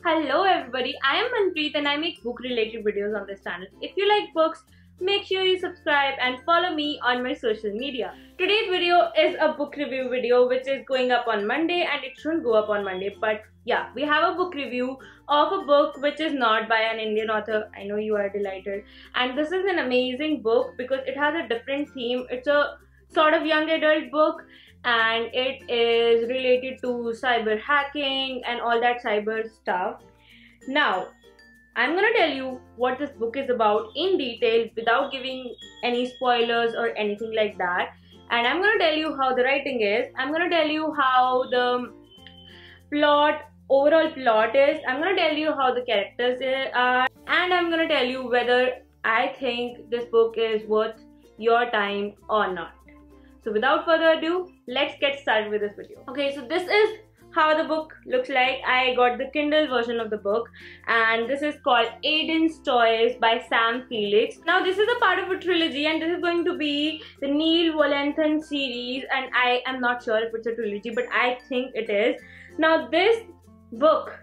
Hello everybody, I am Manpreet and I make book related videos on this channel. If you like books, make sure you subscribe and follow me on my social media. Today's video is a book review video which is going up on Monday, and it shouldn't go up on Monday, but yeah, we have a book review of a book which is not by an Indian author. I know you are delighted, and this is an amazing book because it has a different theme. It's a sort of young adult book, and it is related to cyber hacking and all that cyber stuff. Now, I'm gonna tell you what this book is about in detail without giving any spoilers or anything like that. And I'm gonna tell you how the writing is. I'm gonna tell you how the overall plot is. I'm gonna tell you how the characters are, and I'm gonna tell you whether I think this book is worth your time or not. So without further ado, let's get started with this video. Okay, so this is how the book looks like. I got the Kindle version of the book, and this is called Aiden's Toys by Sam Felix. Now this is a part of a trilogy, and this is going to be the Neil Wellington series, and I am not sure if it's a trilogy, but I think it is. Now this book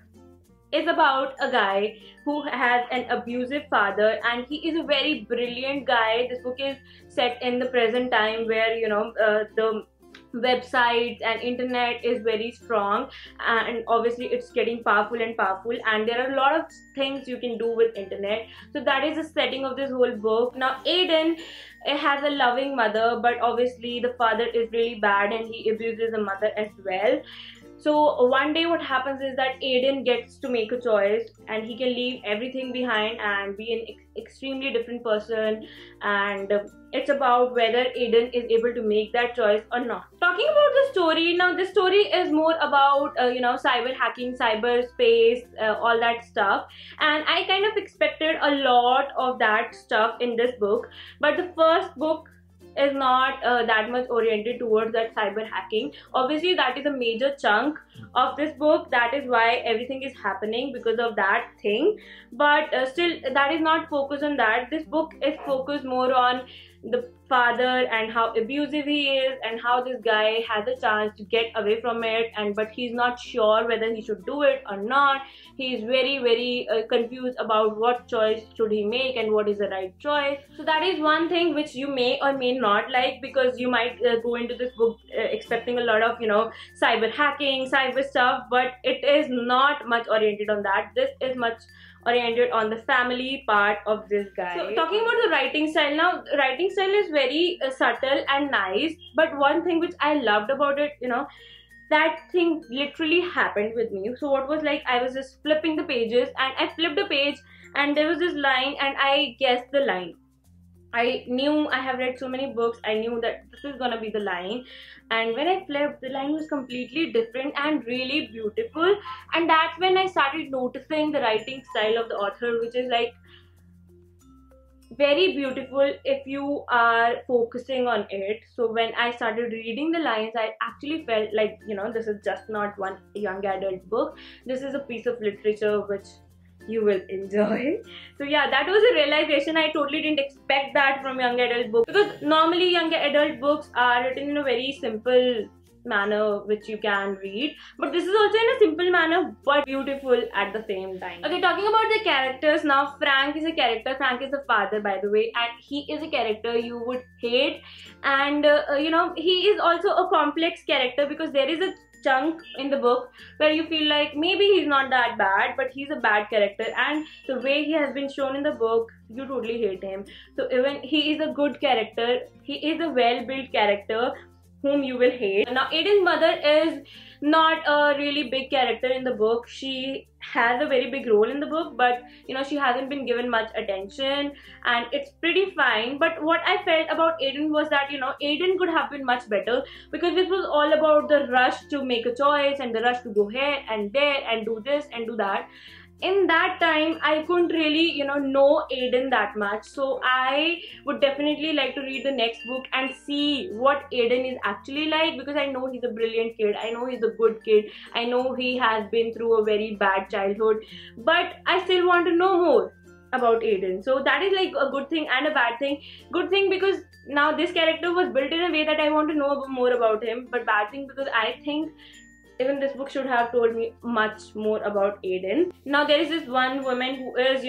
is about a guy who has an abusive father, and he is a very brilliant guy. This book is set in the present time where the websites and internet is very strong, and obviously it's getting powerful and there are a lot of things you can do with internet. So that is the setting of this whole book. Now Aiden has a loving mother, but obviously the father is really bad and he abuses the mother as well. So one day what happens is that Aiden gets to make a choice, and he can leave everything behind and be an extremely different person, and it's about whether Aiden is able to make that choice or not. Talking about the story, now this story is more about cyber hacking, cyberspace, all that stuff, and I kind of expected a lot of that stuff in this book, but the first book is not that much oriented towards that cyber hacking. Obviously that is a major chunk of this book, that is why everything is happening because of that thing, but still that is not focused on that. This book is focused more on the father and how abusive he is, and how this guy has a chance to get away from it, but he's not sure whether he should do it or not. He is very confused about what choice should he make and what is the right choice. So that is one thing which you may or may not like, because you might go into this book expecting a lot of cyber hacking, cyber stuff, but it is not much oriented on that. This is much oriented on the family part of this guy. So talking about the writing style, now writing style is very subtle and nice, but one thing which I loved about it, that thing literally happened with me. So what was like, I was just flipping the pages, and I flipped a page and there was this line, and I guessed the line. I knew, I have read so many books, I knew that this is gonna be the line, and when I flipped, the line was completely different and really beautiful, and that's when I started noticing the writing style of the author, which is like very beautiful if you are focusing on it. So when I started reading the lines, I actually felt like, this is just not one young adult book, this is a piece of literature which you will enjoy. So yeah, that was a realization. I totally didn't expect that from young adult books, because normally young adult books are written in a very simple manner which you can read, but this is also in a simple manner but beautiful at the same time. Okay, talking about the characters now, Frank is a character. Frank is the father, by the way, and he is a character you would hate, and he is also a complex character, because there is a chunk in the book where you feel like maybe he's not that bad, but he's a bad character, and the way he has been shown in the book, you totally hate him. So even he is a good character, he is a well-built character whom you will hate. Now Aiden's mother is not a really big character in the book. She has a very big role in the book, but she hasn't been given much attention, and it's pretty fine. But what I felt about Aiden was that Aiden could have been much better, because this was all about the rush to make a choice and the rush to go here and there and do this and do that. In that time I couldn't really know Aiden that much, so I would definitely like to read the next book and see what Aiden is actually like, because I know he's a brilliant kid, I know he's a good kid, I know he has been through a very bad childhood, but I still want to know more about Aiden. So that is like a good thing and a bad thing. Good thing because now this character was built in a way that I want to know more about him, but bad thing because I think even this book should have told me much more about Aiden. Now there is this one woman who is,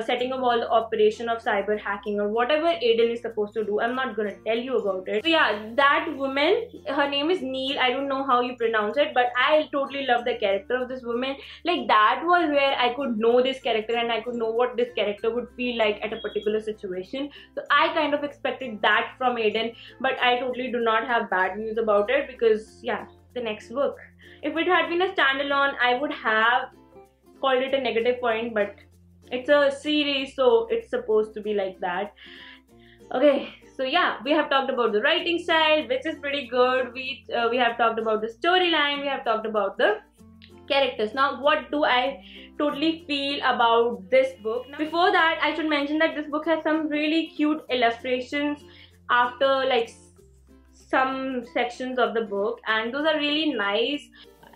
setting up all the operation of cyber hacking or whatever Aiden is supposed to do. I'm not gonna tell you about it. So yeah, that woman, her name is Neil. I don't know how you pronounce it, but I totally love the character of this woman. Like, that was where I could know this character and I could know what this character would feel like at a particular situation. So I kind of expected that from Aiden, but I totally do not have bad news about it, because yeah, the next book. If it had been a standalone, I would have called it a negative point, but it's a series, so it's supposed to be like that. Okay, so yeah, we have talked about the writing style, which is pretty good. We have talked about the storyline, we have talked about the characters. Now, what do I totally feel about this book? Now, before that, I should mention that this book has some really cute illustrations after like some sections of the book, and those are really nice.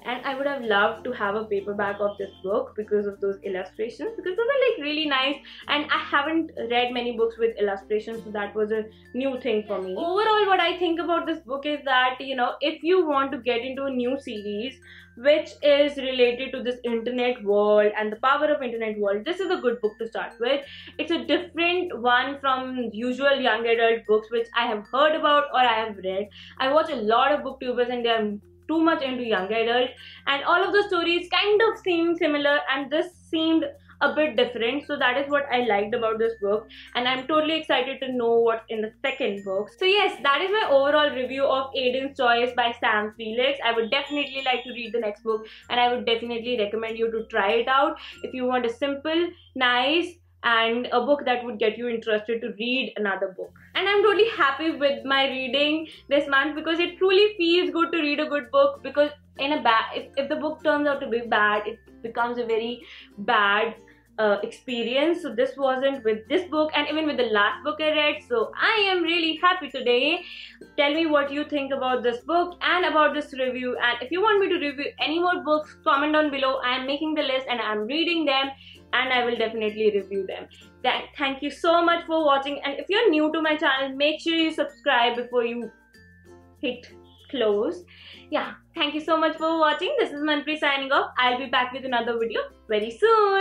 And I would have loved to have a paperback of this book because of those illustrations, because those are like really nice, and I haven't read many books with illustrations, so that was a new thing for me. Overall, what I think about this book is that, if you want to get into a new series which is related to this internet world and the power of internet world, this is a good book to start with. It's a different one from usual young adult books which I have heard about or I have read. I watch a lot of booktubers and they are too much into young adult, and all of the stories kind of seem similar, and this seemed a bit different. So that is what I liked about this book, and I'm totally excited to know what's in the second book. So yes, that is my overall review of Aiden's Choice by Sam Felix. I would definitely like to read the next book, and I would definitely recommend you to try it out if you want a simple, nice, and a book that would get you interested to read another book. And I'm totally happy with my reading this month, because it truly feels good to read a good book, because if the book turns out to be bad, it becomes a very bad experience. So this wasn't with this book, and even with the last book I read. So I am really happy today. Tell me what you think about this book and about this review, and if you want me to review any more books, comment down below. I am making the list and I am reading them, and I will definitely review them. Thank you so much for watching, and if you're new to my channel, make sure you subscribe before you hit close. Yeah, thank you so much for watching. This is Manpreet signing off. I'll be back with another video very soon.